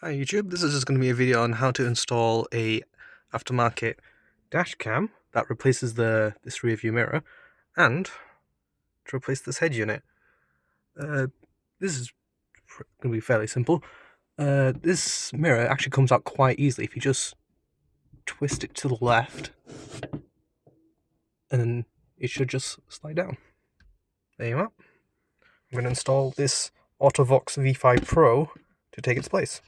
Hi YouTube, this is just going to be a video on how to install a aftermarket dash cam that replaces this rear view mirror and to replace this head unit. This is going to be fairly simple. This mirror actually comes out quite easily if you just twist it to the left and then it should just slide down. There you are. I'm going to install this Autovox V5 Pro to take its place.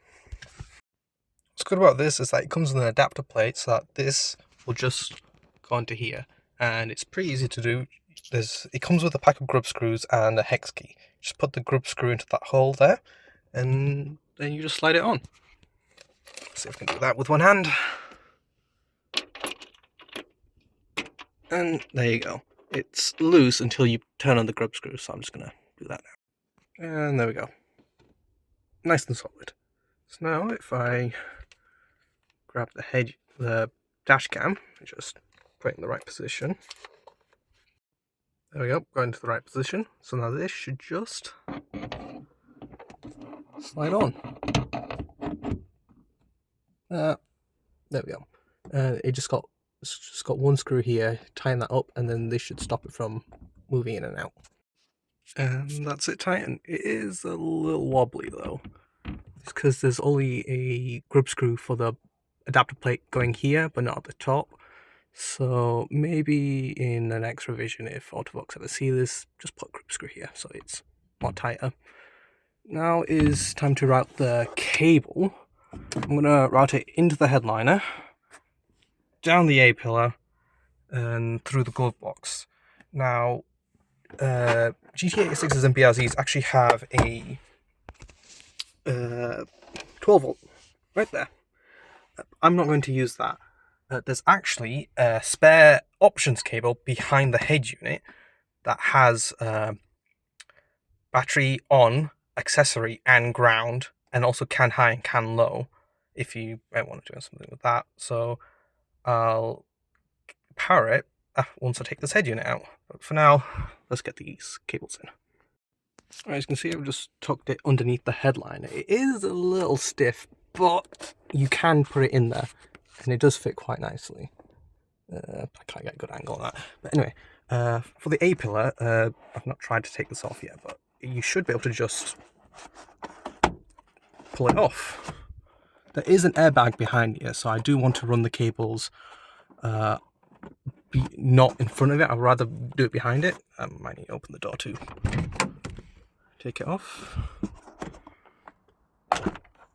What's good about this is that it comes with an adapter plate so that this will just go onto here, and it's pretty easy to do. It comes with a pack of grub screws and a hex key. Just put the grub screw into that hole there and then you just slide it on. Let's see if I can do that with one hand. And there you go. It's loose until you turn on the grub screw, so I'm just going to do that now. And there we go. Nice and solid. So now if I grab the dash cam, and just put it in the right position. There we go, got into the right position. So now this should just slide on. There we go. It's just got one screw here, tying that up, and then this should stop it from moving in and out. And that's it tightened. It is a little wobbly though. It's because there's only a grub screw for the adapter plate going here, but not at the top. So maybe in the next revision, if Autovox ever see this, just put a grub screw here so it's more tighter. Now is time to route the cable. I'm going to route it into the headliner, down the A-pillar, and through the glove box. Now, GT86s and BRZs actually have a 12 volt right there. I'm not going to use that. There's actually a spare options cable behind the head unit that has battery on, accessory, and ground, and also can high and can low if you might want to do something with that. So I'll power it once I take this head unit out. But for now, let's get these cables in. As you can see, I've just tucked it underneath the headliner. It is a little stiff, but you can put it in there, and it does fit quite nicely. I can't get a good angle on that. But anyway, for the A-pillar, I've not tried to take this off yet, but you should be able to just pull it off. There is an airbag behind here, so I do want to run the cables not in front of it. I'd rather do it behind it. I might need to open the door too. Take it off.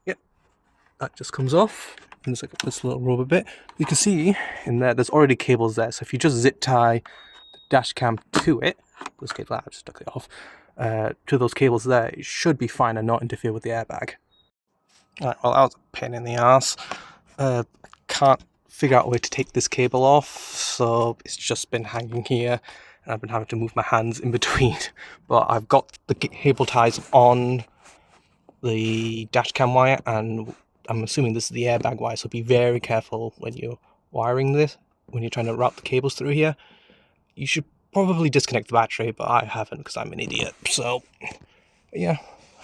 Yep, that just comes off. And there's like this little rubber bit. You can see in there's already cables there. So if you just zip tie the dash cam to it, those cables, I just took it off, to those cables there, it should be fine and not interfere with the airbag. Alright, well that was a pain in the ass. I can't figure out a way to take this cable off, so it's just been hanging here. And I've been having to move my hands in between, but I've got the cable ties on the dash cam wire, and I'm assuming this is the airbag wire, so be very careful when you're wiring this, when you're trying to route the cables through here. You should probably disconnect the battery, but I haven't because I'm an idiot. So yeah,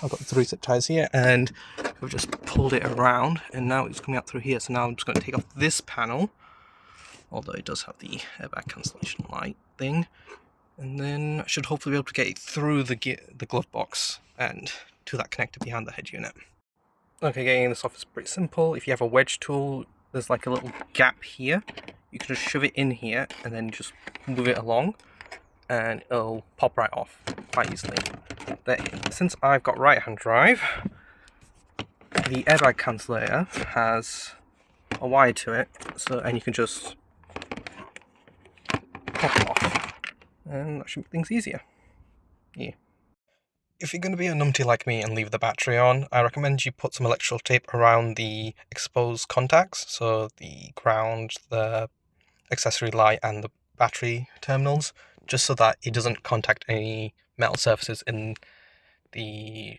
I've got the 3 zip ties here, and I've just pulled it around, and now it's coming out through here. So now I'm just going to take off this panel, although it does have the airbag cancellation light thing, and then I should hopefully be able to get it through the glove box and to that connector behind the head unit. Okay, getting this off is pretty simple. If you have a wedge tool, there's like a little gap here. You can just shove it in here and then just move it along, and it'll pop right off quite easily. Since I've got right-hand drive, the airbag cancellator has a wire to it, and you can just pop it off, and that should make things easier. Yeah. If you're going to be a numpty like me and leave the battery on, I recommend you put some electrical tape around the exposed contacts, so the ground, the accessory light, and the battery terminals, just so that it doesn't contact any metal surfaces in the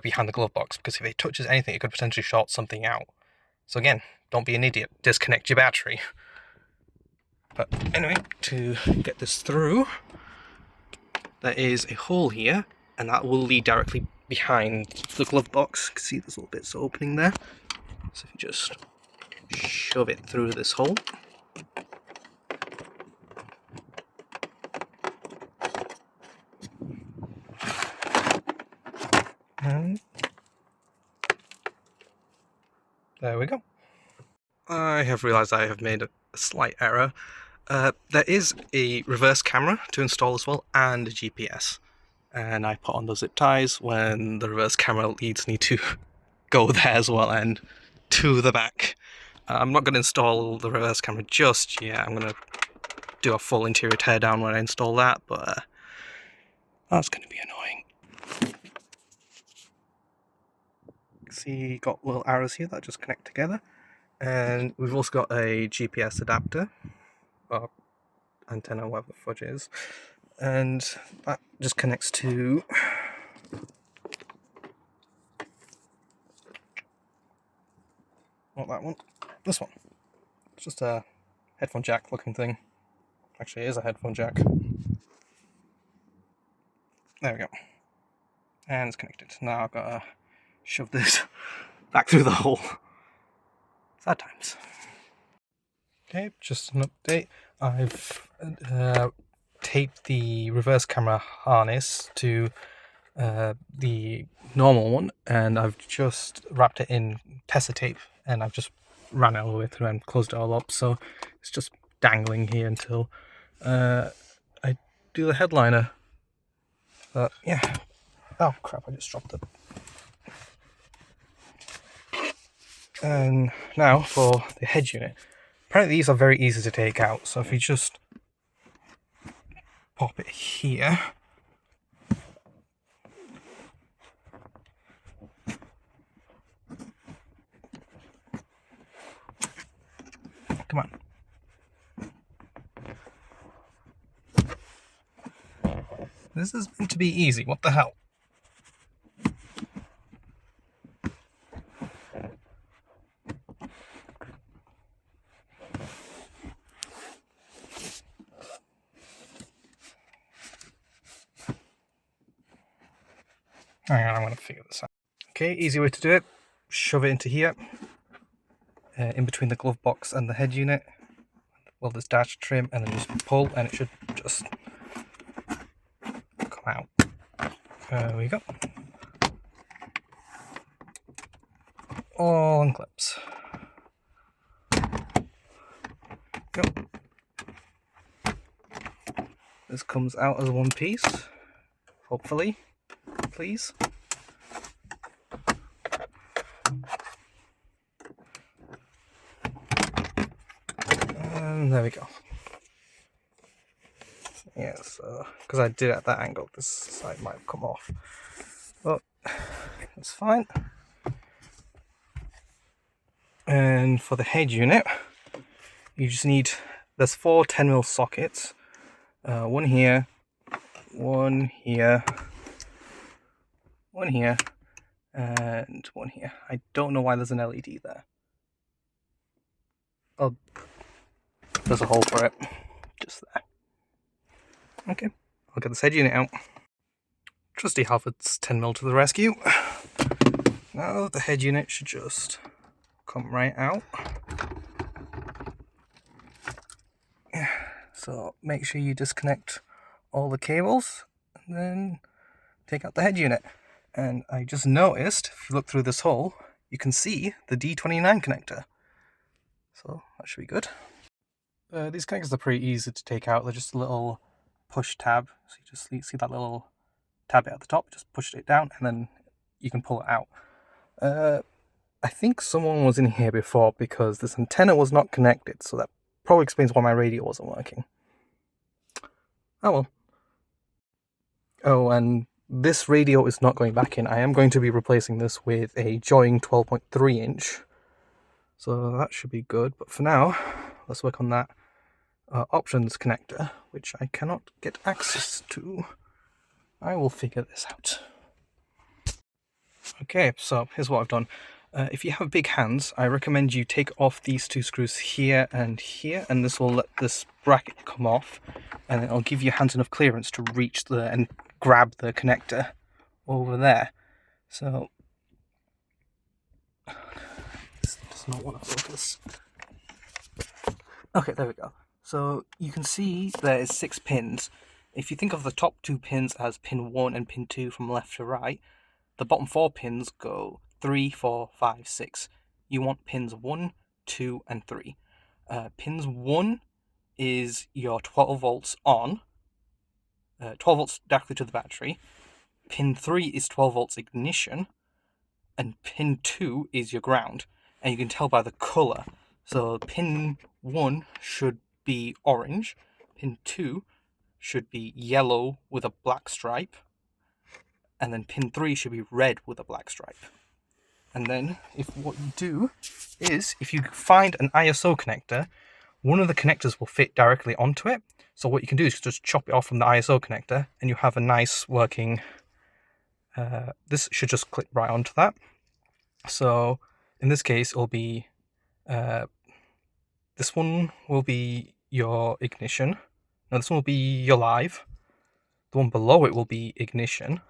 behind the glove box, because if it touches anything, it could potentially short something out. So again, don't be an idiot, disconnect your battery. But anyway, to get this through, there is a hole here, and that will lead directly behind the glove box. You can see there's little bits of opening there. So if you just shove it through this hole. And there we go. I have realised I have made a slight error. There is a reverse camera to install as well, and a GPS. And I put on the zip ties when the reverse camera leads me to go there as well and to the back. I'm not going to install the reverse camera just yet. I'm going to do a full interior teardown when I install that, but that's going to be annoying. See, got little arrows here that just connect together, and we've also got a GPS adapter, or antenna, whatever the fudge is, and that just connects to not that one, this one. It's just a headphone jack looking thing. Actually, it is a headphone jack. There we go. And it's connected. Now I've got to shove this back through the hole. Sad times. Okay, just an update. I've taped the reverse camera harness to the normal one, and I've just wrapped it in Tessa tape, and I've just ran it all the way through and closed it all up, so it's just dangling here until I do the headliner. But yeah. Oh crap, I just dropped it. And now for the head unit. Apparently these are very easy to take out, so if you just pop it here. Come on. This is meant to be easy, what the hell? Hang on, I'm going to figure this out. Okay, easy way to do it. Shove it into here, in between the glove box and the head unit. Well, there's dash trim, and then just pull, and it should just come out. There we go. All in clips. Go. This comes out as one piece, hopefully. Please. And there we go. Yeah, so because I did it at that angle, this side might have come off, but it's fine. And for the head unit, you just need, there's 4 10mm sockets, one here, one here, one here, and one here. I don't know why there's an LED there. Oh, there's a hole for it, just there. Okay, I'll get this head unit out. Trusty Halford's 10mm to the rescue. Now the head unit should just come right out. So make sure you disconnect all the cables and then take out the head unit. And I just noticed, if you look through this hole, you can see the D29 connector. So that should be good. These connectors are pretty easy to take out. They're just a little push tab. So you just see that little tab at the top, just push it down and then you can pull it out. I think someone was in here before because this antenna was not connected, so that probably explains why my radio wasn't working. Oh well. Oh, and this radio is not going back in. I am going to be replacing this with a Joying 12.3 inch. So that should be good. But for now, let's work on that options connector, which I cannot get access to. I will figure this out. Okay, so here's what I've done. If you have big hands, I recommend you take off these 2 screws here, and this will let this bracket come off, and it'll give your hands enough clearance to reach and grab the connector over there. So, this does not want to focus. Okay, there we go. So you can see there is 6 pins. If you think of the top 2 pins as pin 1 and pin 2 from left to right, the bottom 4 pins go 3, 4, 5, 6. You want pins 1, 2, and 3. Pins 1 is your 12 volts on, 12 volts directly to the battery. Pin 3 is 12 volts ignition, and pin 2 is your ground. And you can tell by the colour. So pin 1 should be orange, pin 2 should be yellow with a black stripe, and then pin 3 should be red with a black stripe. And then what you do is, if you find an ISO connector, one of the connectors will fit directly onto it. So what you can do is just chop it off from the ISO connector, and you have a nice working, this should just clip right onto that. So in this case, it'll be, this one will be your ignition. Now this one will be your live. The one below it will be ignition.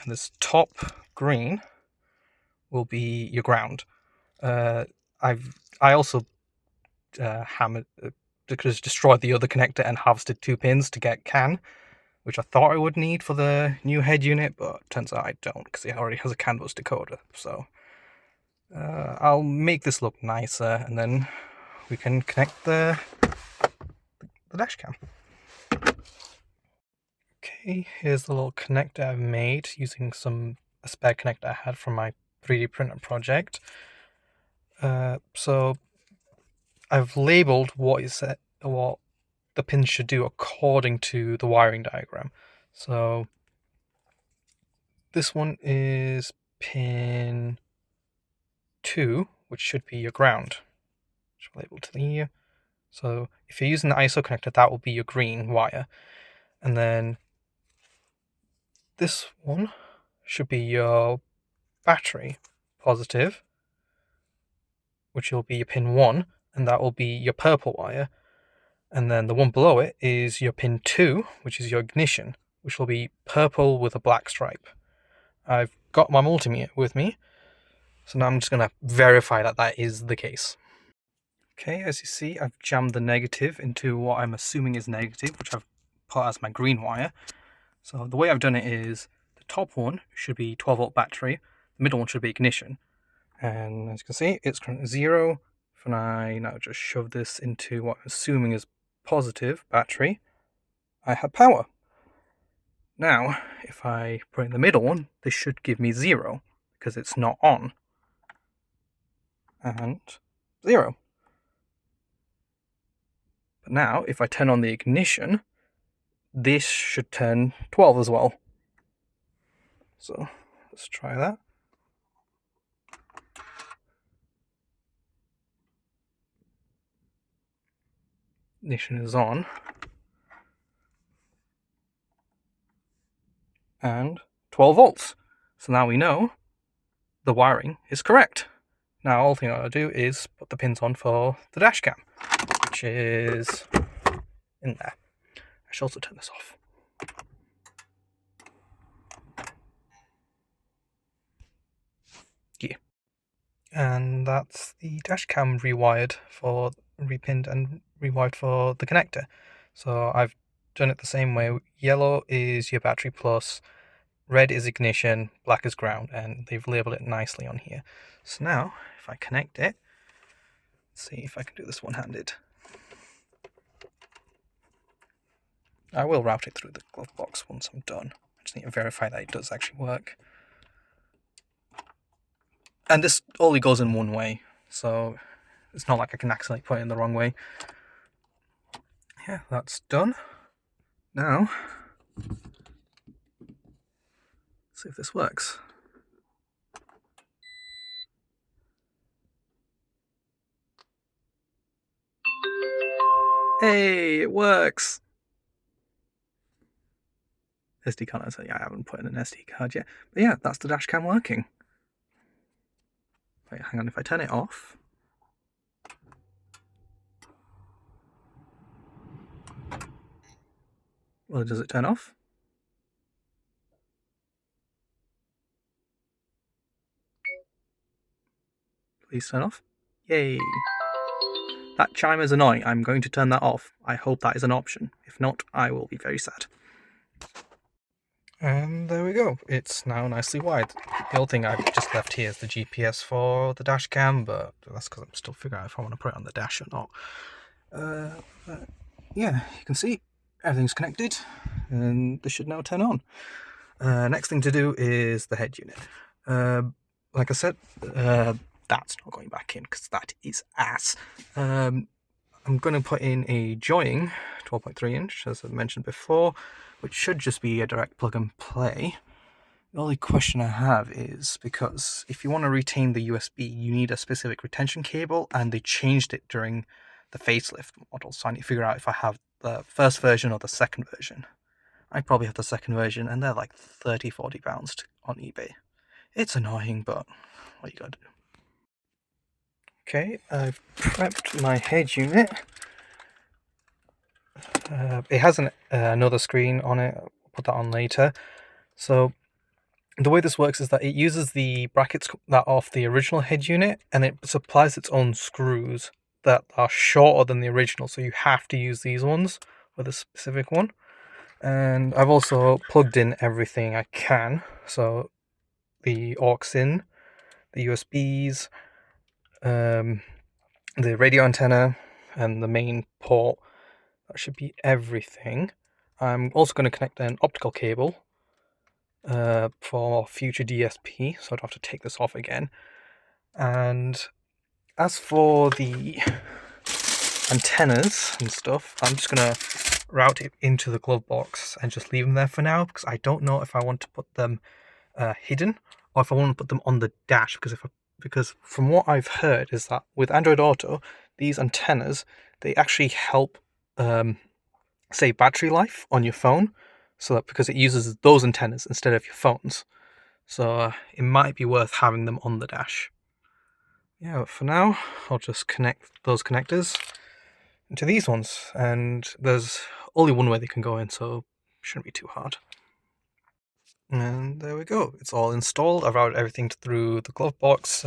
And this top green will be your ground. I also hammered, destroyed the other connector and harvested 2 pins to get CAN, which I thought I would need for the new head unit, but turns out I don't, because it already has a CAN bus decoder. So I'll make this look nicer, and then we can connect the dash cam. Okay, here's the little connector I've made using a spare connector I had from my 3D printer project. So I've labeled what the pins should do according to the wiring diagram. So this one is pin 2, which should be your ground, which I've labeled to here. So if you're using the ISO connector, that will be your green wire. And then this one should be your battery, positive, which will be your pin 1, and that will be your purple wire. And then the one below it is your pin 2, which is your ignition, which will be purple with a black stripe. I've got my multimeter with me, so now I'm just going to verify that that is the case. Okay, as you see, I've jammed the negative into what I'm assuming is negative, which I've put as my green wire. So the way I've done it is, the top one should be 12 volt battery, the middle one should be ignition. And as you can see, it's currently 0. When I now just shove this into what I'm assuming is positive battery, I have power. Now, if I put in the middle one, this should give me 0, because it's not on. And 0. But now, if I turn on the ignition, this should turn 12 as well. So, let's try that. Ignition is on. And 12 volts. So now we know the wiring is correct. Now all thing I gotta do is put the pins on for the dash cam, which is in there. I should also turn this off. Yeah. And that's the dash cam repinned and rewired for the connector. So I've done it the same way. Yellow is your battery plus, red is ignition, black is ground, and they've labeled it nicely on here. So now, if I connect it, let's see if I can do this one-handed. I will route it through the glove box once I'm done. I just need to verify that it does actually work. And this only goes in one way, so it's not like I can accidentally put it in the wrong way. Yeah, that's done. Now, let's see if this works. Hey, it works! SD card, I said, yeah, I haven't put in an SD card yet. But yeah, that's the dash cam working. Wait, hang on, if I turn it off. Well, does it turn off? Please turn off. Yay! That chime is annoying. I'm going to turn that off. I hope that is an option. If not, I will be very sad. And there we go. It's now nicely wide. The old thing I've just left here is the GPS for the dash cam, but that's because I'm still figuring out if I want to put it on the dash or not. But yeah, you can see everything's connected, and this should now turn on. Next thing to do is the head unit. Like I said, that's not going back in because that is ass. I'm going to put in a joining 12.3 inch, as I mentioned before, which should just be a direct plug and play. The only question I have is because if you want to retain the USB, you need a specific retention cable, and they changed it during the facelift model, so I need to figure out if I have the first version or the second version. I probably have the second version, and they're like £30–40 on eBay. It's annoying, but what you gotta do. Okay, I've prepped my head unit. It has another screen on it. I'll put that on later. So the way this works is that it uses the brackets that are off the original head unit, and it supplies its own screws that are shorter than the original, so you have to use these ones for the specific one. And I've also plugged in everything I can, so the aux in, the USBs, the radio antenna, and the main port. That should be everything. I'm also going to connect an optical cable for future DSP, so I don't have to take this off again. And as for the antennas and stuff, I'm just going to route it into the glove box and just leave them there for now, because I don't know if I want to put them hidden or if I want to put them on the dash, because from what I've heard is that with Android Auto, these antennas, they actually help save battery life on your phone, so that because it uses those antennas instead of your phones, so it might be worth having them on the dash. Yeah, but for now I'll just connect those connectors into these ones, and there's only one way they can go in, so it shouldn't be too hard. And there we go, it's all installed. I've routed everything through the glove box.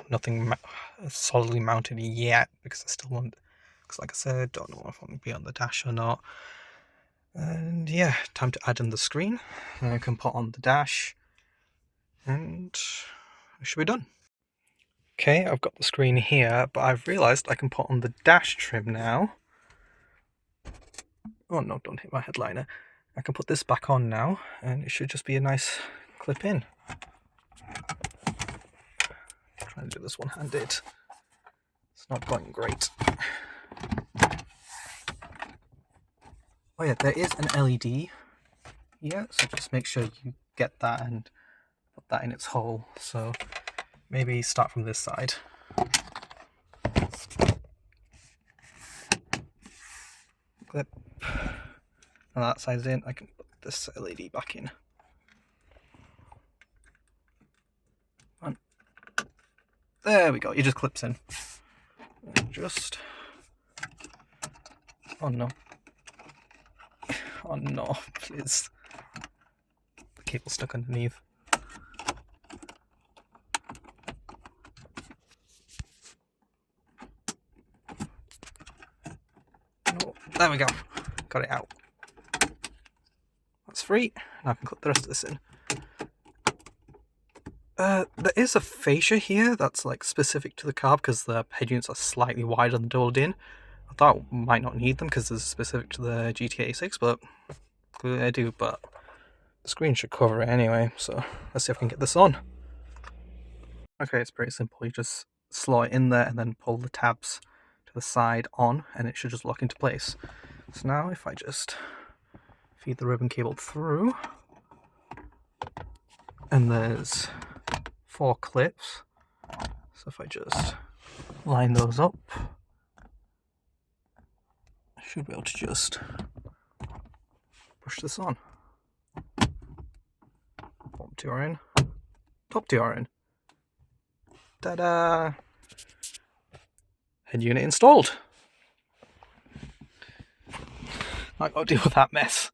Nothing solidly mounted yet, because I still want, because like I said, don't know if I'm going to be on the dash or not. And yeah, time to add in the screen. I can put on the dash, and it should be done. Okay, I've got the screen here, but I've realised I can put on the dash trim now. Oh no, don't hit my headliner. I can put this back on now, and it should just be a nice clip in. Trying to do this one-handed. It's not going great. Oh yeah, there is an LED here, so just make sure you get that and put that in its hole. So maybe start from this side. Clip. And that side's in. I can put this LED back in. And there we go. It just clips in. And just. Oh no. Oh no, please. The cable's stuck underneath. Oh, there we go. Got it out. That's free. Now I can clip the rest of this in. There is a fascia here that's like specific to the car, because the head units are slightly wider than doubled in. I thought I might not need them because this is specific to the GTA 6, but clearly I do. But the screen should cover it anyway, so let's see if I can get this on. Okay, it's pretty simple. You just slot it in there and then pull the tabs to the side on, and it should just lock into place. So now if I just feed the ribbon cable through, and there's 4 clips, so if I just line those up, I should be able to just push this on. Bottom 2 are in, top 2 are in. Ta-da! Head unit installed. I gotta deal with that mess.